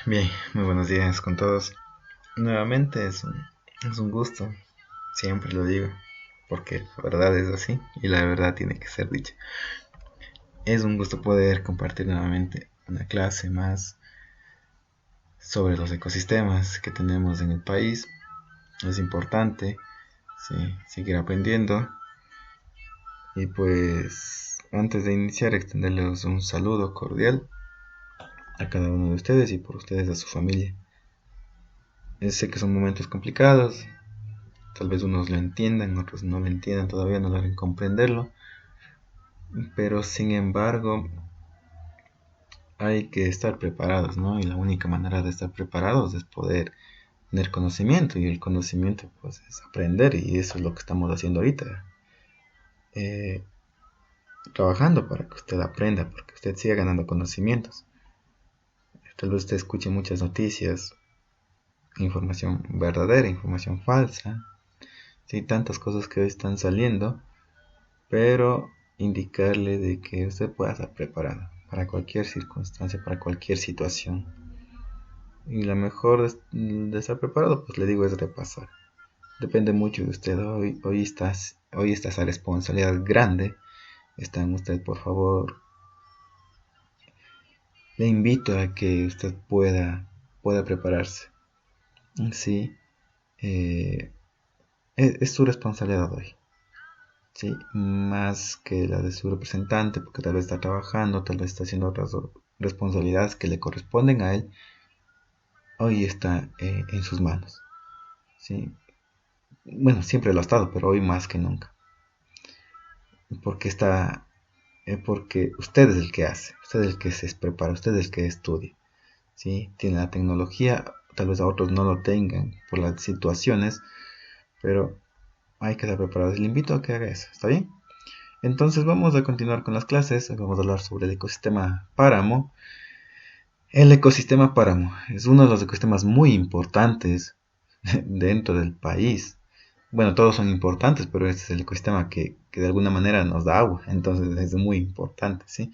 Bien, muy buenos días con todos. Nuevamente es un gusto, siempre lo digo, porque la verdad es así y la verdad tiene que ser dicha. Es un gusto poder compartir nuevamente una clase más sobre los ecosistemas que tenemos en el país. Es importante, sí, seguir aprendiendo y pues antes de iniciar extenderles un saludo cordial a cada uno de ustedes y por ustedes a su familia. Sé que son momentos complicados. Tal vez unos lo entiendan, otros no lo entiendan, todavía no logran comprenderlo, pero sin embargo hay que estar preparados, ¿no? Y la única manera de estar preparados es poder tener conocimiento, y el conocimiento pues es aprender, y eso es lo que estamos haciendo ahorita, eh, trabajando para que usted aprenda, para que usted siga ganando conocimientos. Tal vez usted escuche muchas noticias, información verdadera, información falsa, sí, tantas cosas que hoy están saliendo, pero indicarle de que usted pueda estar preparado para cualquier circunstancia, para cualquier situación. Y la mejor de estar preparado, pues le digo, es repasar. Depende mucho de usted. Hoy está esa responsabilidad grande. Está en usted, por favor. Le invito a que usted pueda prepararse. Sí, eh, es su responsabilidad hoy. Sí, más que la de su representante, porque tal vez está trabajando, tal vez está haciendo otras responsabilidades que le corresponden a él, hoy está en sus manos. ¿Sí? Bueno, siempre lo ha estado, pero hoy más que nunca. Porque porque usted es el que hace, usted es el que se prepara, usted es el que estudia. ¿Sí? Tiene la tecnología, tal vez a otros no lo tengan por las situaciones, pero hay que estar preparados. Le invito a que haga eso, ¿está bien? Entonces vamos a continuar con las clases. Vamos a hablar sobre el ecosistema páramo. El ecosistema páramo es uno de los ecosistemas muy importantes dentro del país. Bueno, todos son importantes, pero este es el ecosistema que de alguna manera nos da agua, entonces es muy importante, ¿sí?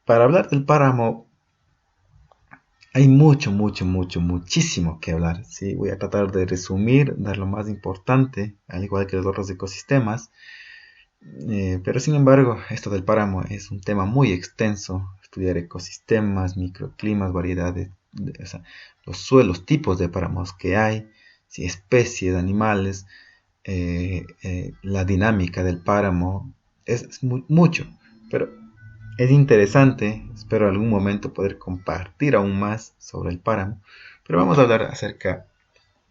Para hablar del páramo hay muchísimo que hablar, ¿sí? Voy a tratar de resumir, dar lo más importante, al igual que los otros ecosistemas. Pero sin embargo, esto del páramo es un tema muy extenso. Estudiar ecosistemas, microclimas, variedades, o sea, los suelos, tipos de páramos que hay, si especies, animales, la dinámica del páramo, es mucho. Pero es interesante, espero algún momento poder compartir aún más sobre el páramo. Pero vamos a hablar acerca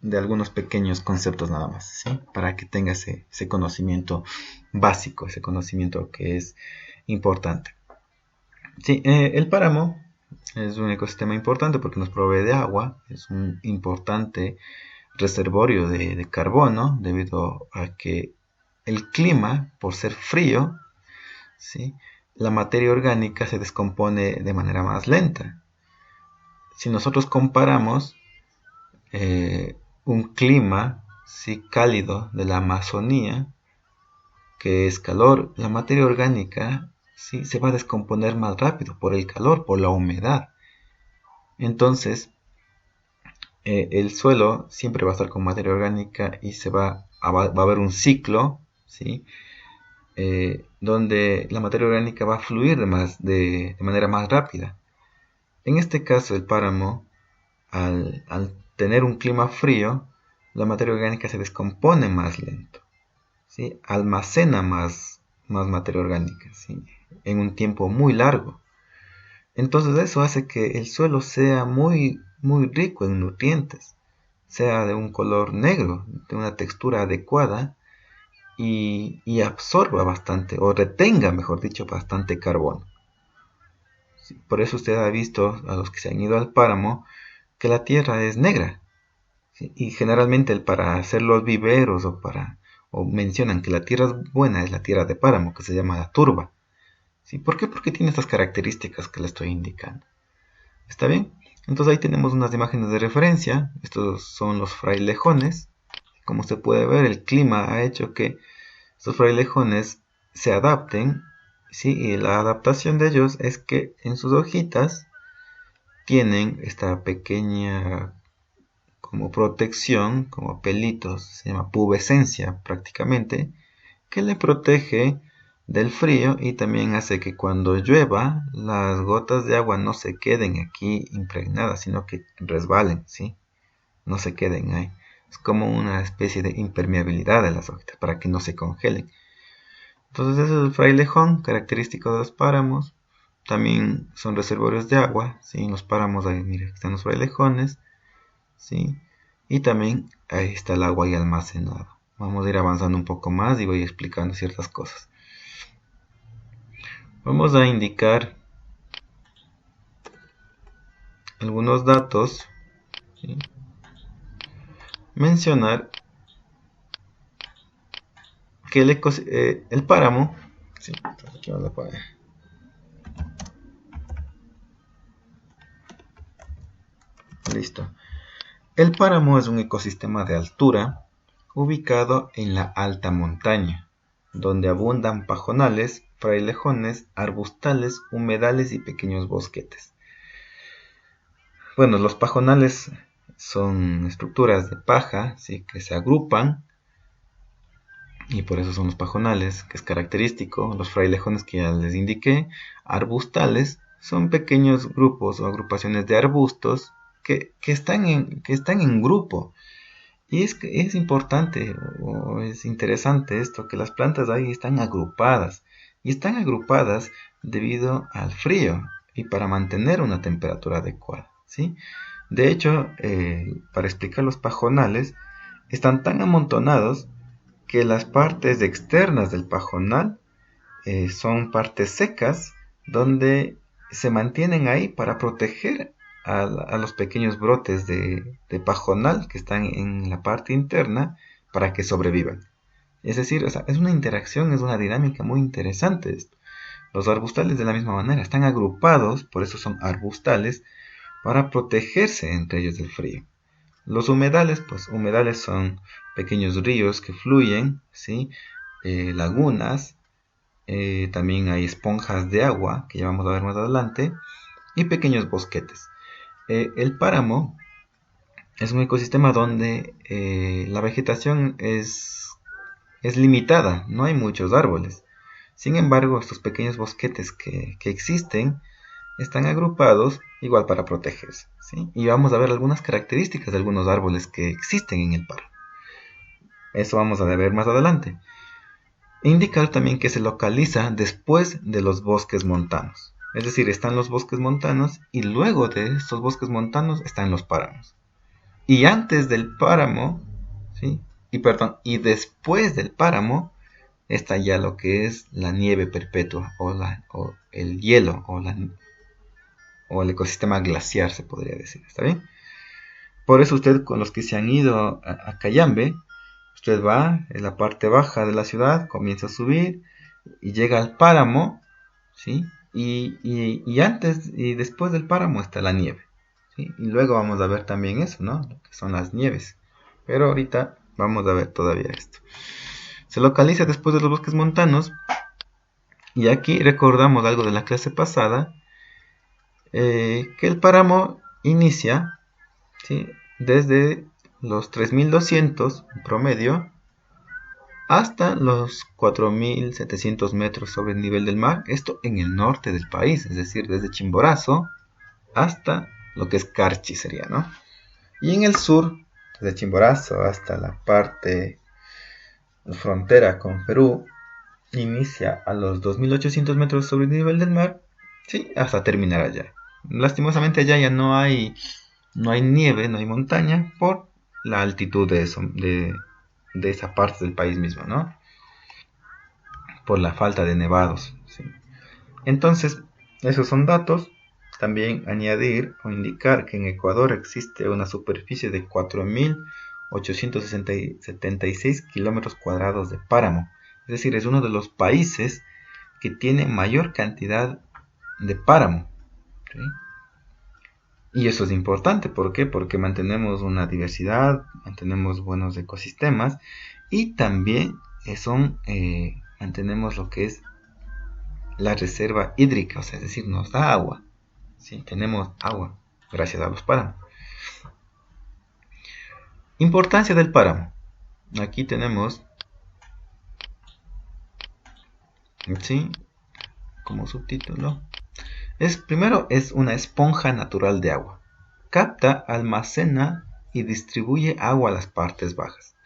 de algunos pequeños conceptos nada más, ¿sí? Para que tenga ese conocimiento básico, ese conocimiento que es importante. Sí, el páramo es un ecosistema importante porque nos provee de agua, es un importante reservorio de carbono debido a que el clima, por ser frío, ¿sí? La materia orgánica se descompone de manera más lenta. Si nosotros comparamos un clima sí, cálido de la Amazonía, que es calor, la materia orgánica sí, se va a descomponer más rápido por el calor, por la humedad. Entonces, el suelo siempre va a estar con materia orgánica y va a haber un ciclo, ¿sí? Donde la materia orgánica va a fluir de manera más rápida. En este caso, el páramo, al tener un clima frío, la materia orgánica se descompone más lento, ¿sí? Almacena más materia orgánica, ¿sí? En un tiempo muy largo. Entonces eso hace que el suelo sea muy rico en nutrientes, sea de un color negro, de una textura adecuada y absorba bastante, o retenga, mejor dicho, bastante carbono. ¿Sí? Por eso usted ha visto, a los que se han ido al páramo, que la tierra es negra. ¿Sí? Y generalmente para hacer los viveros o mencionan que la tierra es buena es la tierra de páramo, que se llama la turba. ¿Sí? ¿Por qué? Porque tiene estas características que le estoy indicando. ¿Está bien? Entonces ahí tenemos unas imágenes de referencia. Estos son los frailejones. Como usted puede ver, el clima ha hecho que estos frailejones se adapten. ¿Sí? Y la adaptación de ellos es que en sus hojitas tienen esta pequeña como protección, como pelitos, se llama pubescencia prácticamente, que le protege del frío y también hace que cuando llueva las gotas de agua no se queden aquí impregnadas, sino que resbalen, ¿sí? No se queden ahí. Es como una especie de impermeabilidad de las hojitas para que no se congelen. Entonces ese es el frailejón, característico de los páramos. También son reservorios de agua, ¿sí? En los páramos ahí, mira, están los frailejones, ¿sí? Y también ahí está el agua ahí almacenado. Vamos a ir avanzando un poco más y voy explicando ciertas cosas. Vamos a indicar algunos datos, ¿sí? Mencionar que el páramo, ¿sí? Aquí vamos a poner. Listo. El páramo es un ecosistema de altura ubicado en la alta montaña, donde abundan pajonales, frailejones, arbustales, humedales y pequeños bosquetes. Bueno, los pajonales son estructuras de paja, ¿sí? Que se agrupan y por eso son los pajonales, que es característico. Los frailejones que ya les indiqué. Arbustales son pequeños grupos o agrupaciones de arbustos que están en grupo. Y es importante o es interesante esto, que las plantas ahí están agrupadas. Y están agrupadas debido al frío y para mantener una temperatura adecuada, ¿sí? De hecho, para explicar los pajonales, están tan amontonados que las partes externas del pajonal son partes secas donde se mantienen ahí para proteger a los pequeños brotes de pajonal que están en la parte interna para que sobrevivan. Es decir, o sea, es una interacción, es una dinámica muy interesante esto. Los arbustales de la misma manera están agrupados, por eso son arbustales, para protegerse entre ellos del frío. Los humedales, pues humedales son pequeños ríos que fluyen, ¿sí? Lagunas, también hay esponjas de agua, que ya vamos a ver más adelante, y pequeños bosquetes. El páramo es un ecosistema donde la vegetación es limitada, no hay muchos árboles. Sin embargo, estos pequeños bosquetes que existen están agrupados igual para protegerse, ¿sí? Y vamos a ver algunas características de algunos árboles que existen en el páramo. Eso vamos a ver más adelante. Indicar también que se localiza después de los bosques montanos. Es decir, están los bosques montanos y luego de estos bosques montanos están los páramos. Y antes del páramo, ¿sí? Y después del páramo está ya lo que es la nieve perpetua o el hielo o el ecosistema glaciar, se podría decir. ¿Está bien? Por eso usted, con los que se han ido a Cayambe, usted va en la parte baja de la ciudad, comienza a subir y llega al páramo, ¿sí? Y antes y después del páramo está la nieve, ¿sí? Y luego vamos a ver también eso, ¿no? Lo que son las nieves. Pero ahorita vamos a ver todavía esto. Se localiza después de los bosques montanos. Y aquí recordamos algo de la clase pasada, que el páramo inicia, ¿sí? Desde los 3200 en promedio hasta los 4700 metros sobre el nivel del mar, esto en el norte del país, es decir, desde Chimborazo hasta lo que es Carchi sería, ¿no? Y en el sur, desde Chimborazo hasta la parte frontera con Perú, inicia a los 2800 metros sobre el nivel del mar, ¿sí? Hasta terminar allá. Lastimosamente allá ya no hay nieve, no hay montaña por la altitud de esa parte del país mismo, ¿no? Por la falta de nevados, ¿sí? Entonces, esos son datos. También añadir o indicar que en Ecuador existe una superficie de 4.876 kilómetros cuadrados de páramo. Es decir, es uno de los países que tiene mayor cantidad de páramo, ¿sí? Y eso es importante, ¿por qué? Porque mantenemos una diversidad, mantenemos buenos ecosistemas y también mantenemos lo que es la reserva hídrica, o sea, es decir, nos da agua, ¿sí? Tenemos agua, gracias a los páramos. Importancia del páramo. Aquí tenemos, ¿sí?, como subtítulo. Primero es una esponja natural de agua. Capta, almacena y distribuye agua a las partes bajas.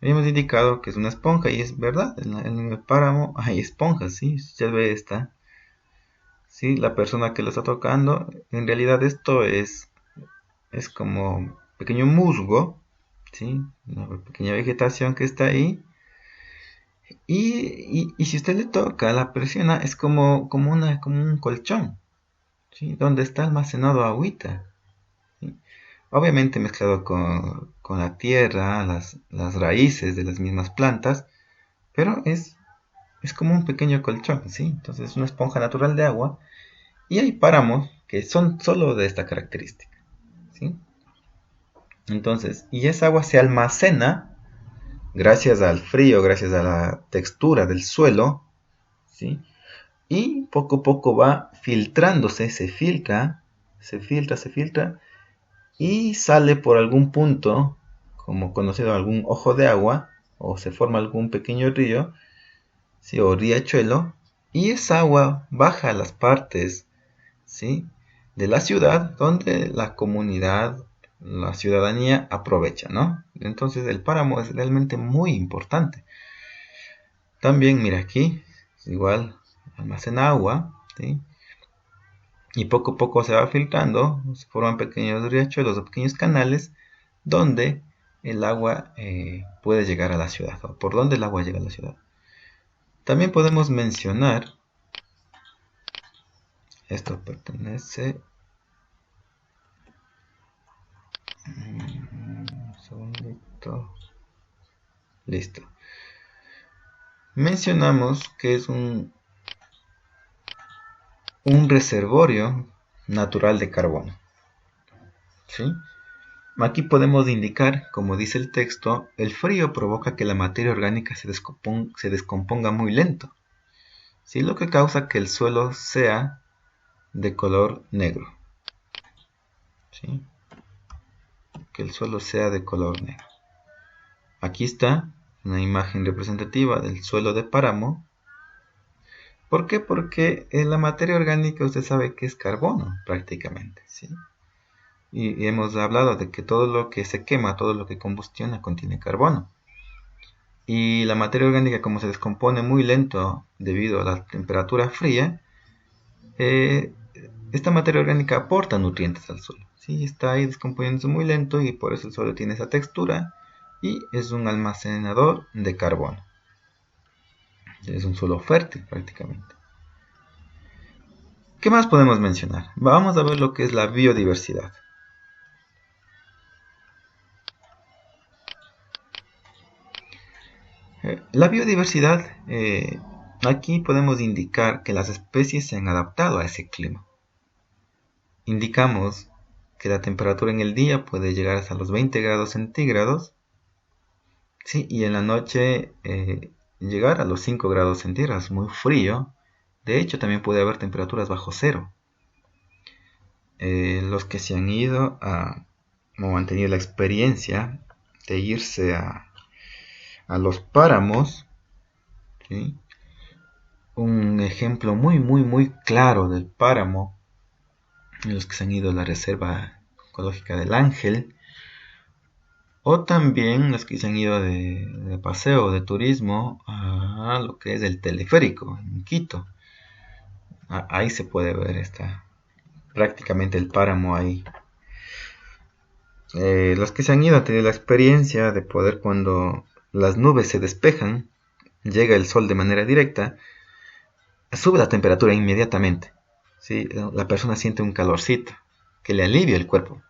Habíamos indicado que es una esponja y es verdad, en el páramo hay esponjas, ¿sí? Ya ve esta, ¿sí? La persona que lo está tocando, en realidad esto es como un pequeño musgo, ¿sí? Una pequeña vegetación que está ahí. Y si usted le toca, la presiona, es como un colchón, ¿sí?, donde está almacenado agüita, ¿sí? Obviamente mezclado con la tierra, las raíces de las mismas plantas, pero es como un pequeño colchón, ¿sí? Entonces es una esponja natural de agua y hay páramos que son solo de esta característica, ¿sí? Entonces, y esa agua se almacena gracias al frío, gracias a la textura del suelo, ¿sí? Y poco a poco va filtrándose, se filtra y sale por algún punto, como conocido algún ojo de agua, o se forma algún pequeño río, ¿sí?, o riachuelo, y esa agua baja a las partes, ¿sí?, de la ciudad donde la comunidad, la ciudadanía aprovecha, ¿no? Entonces el páramo es realmente muy importante. También, mira aquí, igual almacena agua, ¿sí?, y poco a poco se va filtrando, se forman pequeños riachuelos o pequeños canales donde el agua puede llegar a la ciudad, o por donde el agua llega a la ciudad. También podemos mencionar, esto pertenece, un segundito, listo. Mencionamos que es un reservorio natural de carbono, ¿sí? Aquí podemos indicar, como dice el texto, el frío provoca que la materia orgánica se descomponga muy lento, ¿sí?, lo que causa que el suelo sea de color negro, ¿sí?, que el suelo sea de color negro. Aquí está una imagen representativa del suelo de páramo. ¿Por qué? Porque la materia orgánica usted sabe que es carbono prácticamente, ¿sí? Y hemos hablado de que todo lo que se quema, todo lo que combustiona contiene carbono. Y la materia orgánica, como se descompone muy lento debido a la temperatura fría, esta materia orgánica aporta nutrientes al suelo, ¿sí? Está ahí descomponiéndose muy lento y por eso el suelo tiene esa textura y es un almacenador de carbono. Es un suelo fértil prácticamente. ¿Qué más podemos mencionar? Vamos a ver lo que es la biodiversidad. La biodiversidad, aquí podemos indicar que las especies se han adaptado a ese clima. Indicamos que la temperatura en el día puede llegar hasta los 20 grados centígrados, ¿sí?, y en la noche llegar a los 5 grados centígrados, muy frío. De hecho, también puede haber temperaturas bajo cero. Los que se han ido o han tenido la experiencia de irse a los páramos, ¿sí?, un ejemplo muy claro del páramo, los que se han ido a la reserva ecológica del Ángel, o también los que se han ido de paseo, de turismo, a lo que es el teleférico en Quito. Ahí se puede ver prácticamente el páramo ahí. Los que se han ido han tenido la experiencia de poder, cuando las nubes se despejan, llega el sol de manera directa, sube la temperatura inmediatamente, ¿sí? La persona siente un calorcito que le alivia el cuerpo.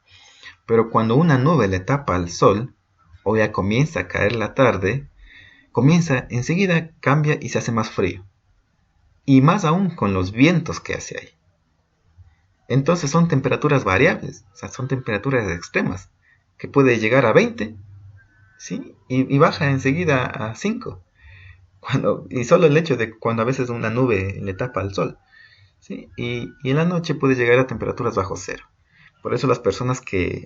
Pero cuando una nube le tapa al sol, o ya comienza a caer la tarde, enseguida cambia y se hace más frío. Y más aún con los vientos que hace ahí. Entonces son temperaturas variables, o sea, son temperaturas extremas, que puede llegar a 20, ¿sí?, y baja enseguida a 5. Y solo el hecho de cuando a veces una nube le tapa al sol, ¿sí?, y en la noche puede llegar a temperaturas bajo cero. Por eso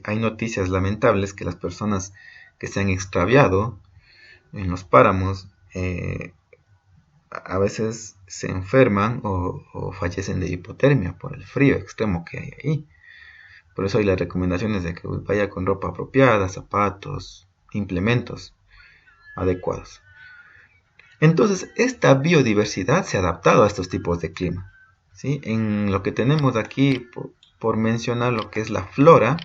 hay noticias lamentables que las personas que se han extraviado en los páramos a veces se enferman o fallecen de hipotermia por el frío extremo que hay ahí. Por eso hay las recomendaciones de que vaya con ropa apropiada, zapatos, implementos adecuados. Entonces, esta biodiversidad se ha adaptado a estos tipos de clima. ¿Sí? En lo que tenemos aquí, por mencionar lo que es la flora,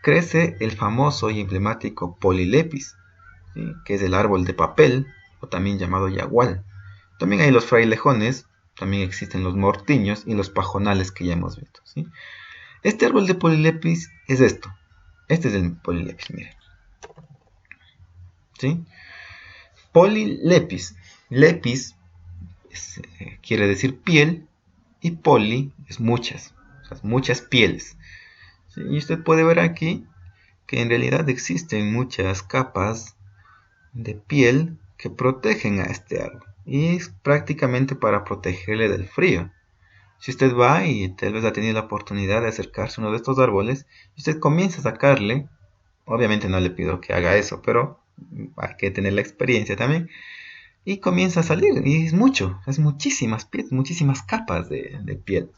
crece el famoso y emblemático Polylepis, ¿sí? Que es el árbol de papel, o también llamado yagual. También hay los frailejones, también existen los mortiños y los pajonales que ya hemos visto, ¿sí? Este árbol de Polylepis es esto. Este es el Polylepis, miren. ¿Sí? Polylepis. Lepis quiere decir piel y poli es muchas. O sea, muchas pieles. ¿Sí? Y usted puede ver aquí que en realidad existen muchas capas de piel que protegen a este árbol. Y es prácticamente para protegerle del frío. Si usted va y tal vez ha tenido la oportunidad de acercarse a uno de estos árboles, y usted comienza a sacarle, obviamente no le pido que haga eso, pero hay que tener la experiencia también, y comienza a salir, y es mucho, es muchísimas pieles, muchísimas capas de piel.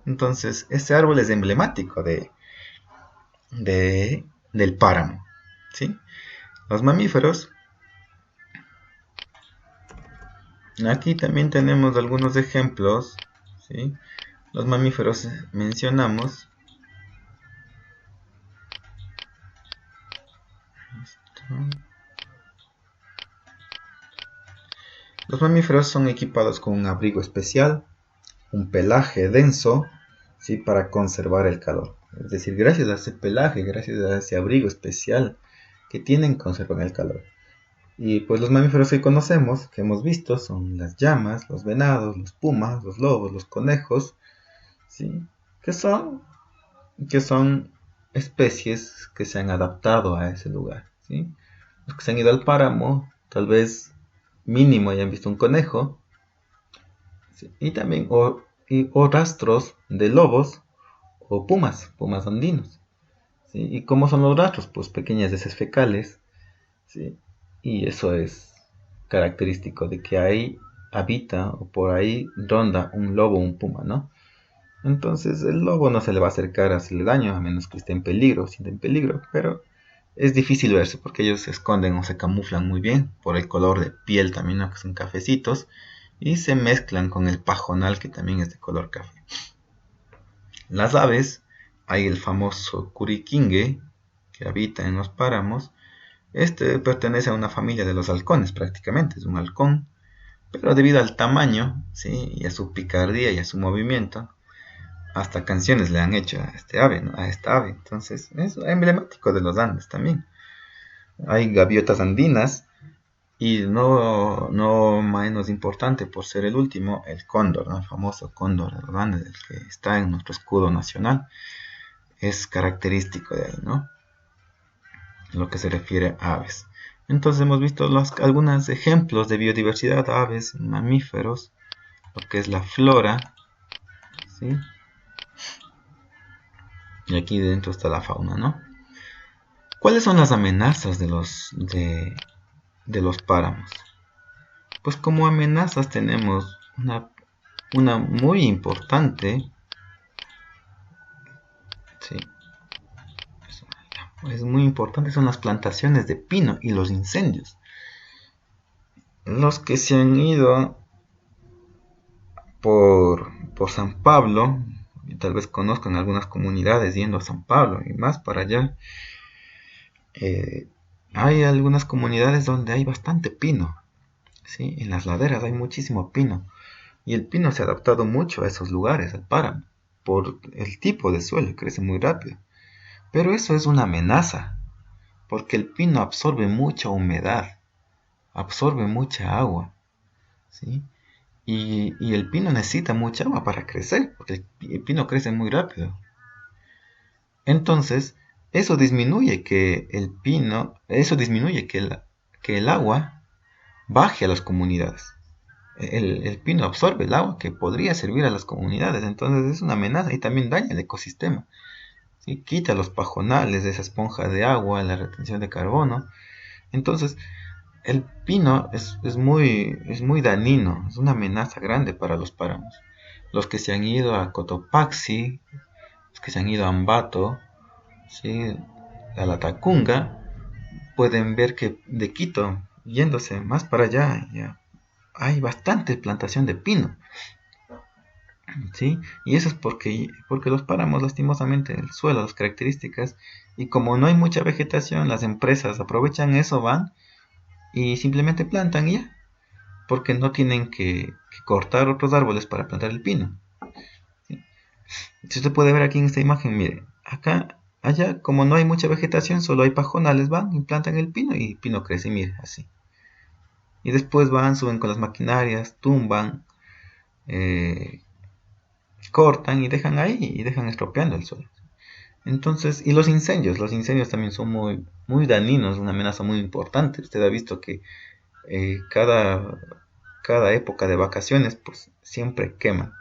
Entonces, este árbol es emblemático del páramo, ¿sí? Los mamíferos. Aquí también tenemos algunos ejemplos, ¿sí? Los mamíferos mencionamos. Los mamíferos son equipados con un abrigo especial, un pelaje denso, ¿sí? Para conservar el calor. Es decir, gracias a ese pelaje, gracias a ese abrigo especial que tienen, conservan el calor. Y pues los mamíferos que conocemos, que hemos visto, son las llamas, los venados, los pumas, los lobos, los conejos, ¿sí? que son especies que se han adaptado a ese lugar, ¿sí? Los que se han ido al páramo, tal vez mínimo hayan visto un conejo, ¿sí? Y también o rastros de lobos o pumas andinos, ¿sí? ¿Y cómo son los rastros? Pues pequeñas heces fecales, ¿sí? Y eso es característico de que ahí habita o por ahí ronda un lobo o un puma, ¿no? Entonces el lobo no se le va a acercar a hacerle daño a menos que esté en peligro, sienta en peligro, pero es difícil verse porque ellos se esconden o se camuflan muy bien por el color de piel también, ¿no? Que son cafecitos, y se mezclan con el pajonal que también es de color café. Las aves, hay el famoso curiquingue que habita en los páramos. Este pertenece a una familia de los halcones prácticamente, es un halcón, pero debido al tamaño, ¿sí? Y a su picardía y a su movimiento, hasta canciones le han hecho a este ave, ¿no? A esta ave. Entonces es emblemático de los Andes también. Hay gaviotas andinas y no menos importante por ser el último, el cóndor, ¿no? El famoso cóndor de los Andes, el que está en nuestro escudo nacional, es característico de ahí, ¿no? Lo que se refiere a aves. Entonces hemos visto algunos ejemplos de biodiversidad, aves, mamíferos, lo que es la flora, ¿sí? Y aquí dentro está la fauna, ¿no? ¿Cuáles son las amenazas de los páramos? Pues como amenazas tenemos una muy importante, ¿sí? Es muy importante, son las plantaciones de pino y los incendios. Los que se han ido por San Pablo, y tal vez conozcan algunas comunidades yendo a San Pablo y más para allá, hay algunas comunidades donde hay bastante pino, ¿sí? En las laderas hay muchísimo pino, y el pino se ha adaptado mucho a esos lugares, al páramo, por el tipo de suelo, crece muy rápido. Pero eso es una amenaza, porque el pino absorbe mucha humedad, absorbe mucha agua, ¿sí? Y el pino necesita mucha agua para crecer, porque el pino crece muy rápido. Entonces, eso disminuye que el agua baje a las comunidades. El pino absorbe el agua que podría servir a las comunidades, entonces es una amenaza y también daña el ecosistema. ¿sí? Quita los pajonales de esa esponja de agua, la retención de carbono. Entonces, el pino es muy dañino, es una amenaza grande para los páramos. Los que se han ido a Cotopaxi, los que se han ido a Ambato, ¿sí? A la Tacunga, pueden ver que de Quito, yéndose más para allá, ya hay bastante plantación de pino, ¿sí? Y eso es porque los páramos, lastimosamente, el suelo, las características, y como no hay mucha vegetación, las empresas aprovechan eso, van y simplemente plantan y ya, porque no tienen que cortar otros árboles para plantar el pino, ¿sí? Si usted puede ver aquí en esta imagen, mire, acá, allá, como no hay mucha vegetación, solo hay pajonales, van y plantan el pino y el pino crece, mire, así. Y después van, suben con las maquinarias, tumban, eh, cortan y dejan ahí y dejan estropeando el suelo. Entonces, y los incendios también son muy dañinos, una amenaza muy importante. Usted ha visto que eh, cada, cada época de vacaciones, pues siempre queman.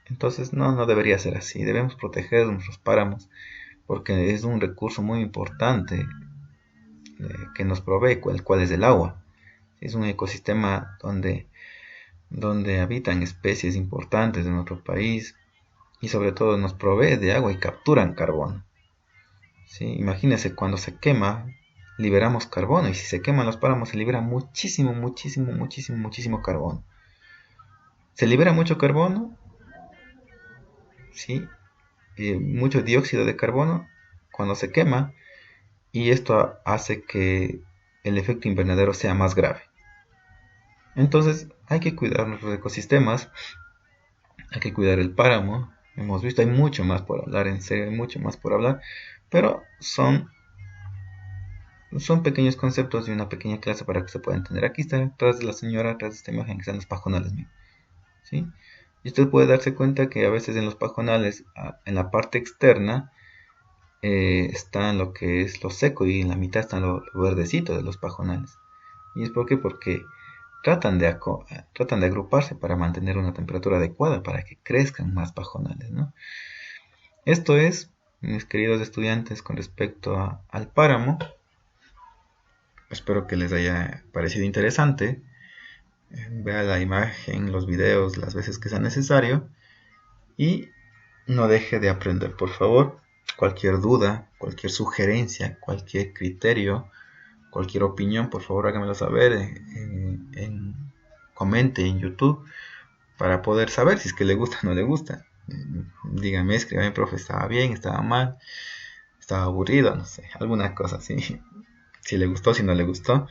Entonces, no debería ser así. Debemos proteger nuestros páramos porque es un recurso muy importante que nos provee, el cual es el agua. Es un ecosistema donde habitan especies importantes de nuestro país y sobre todo nos provee de agua y capturan carbono. ¿Sí? Imagínense, cuando se quema, liberamos carbono, y si se queman los páramos se libera muchísimo carbono. Se libera mucho carbono, ¿sí? Mucho dióxido de carbono cuando se quema, y esto hace que el efecto invernadero sea más grave. Entonces hay que cuidar nuestros ecosistemas, hay que cuidar el páramo. Hemos visto, hay mucho más por hablar, en serio, hay mucho más por hablar, pero son pequeños conceptos y una pequeña clase para que se pueda entender. Aquí está atrás de la señora, atrás de esta imagen, que están los pajonales, ¿sí? Y usted puede darse cuenta que a veces en los pajonales, en la parte externa, está lo que es lo seco y en la mitad está lo verdecito de los pajonales. ¿Y es porque tratan de agruparse para mantener una temperatura adecuada para que crezcan más pajonales, ¿no? Esto es, mis queridos estudiantes, con respecto al páramo. Espero que les haya parecido interesante. Vea la imagen, los videos las veces que sea necesario y no deje de aprender, por favor. Cualquier duda, cualquier sugerencia, cualquier criterio, cualquier opinión, por favor háganmelo saber comente en YouTube para poder saber si es que le gusta o no le gusta. Dígame, escríbame, profe, estaba bien, estaba mal, estaba aburrido, no sé, alguna cosa así. Si le gustó, si no le gustó.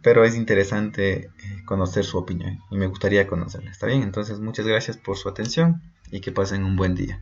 Pero es interesante conocer su opinión y me gustaría conocerla. ¿Está bien? Entonces, muchas gracias por su atención y que pasen un buen día.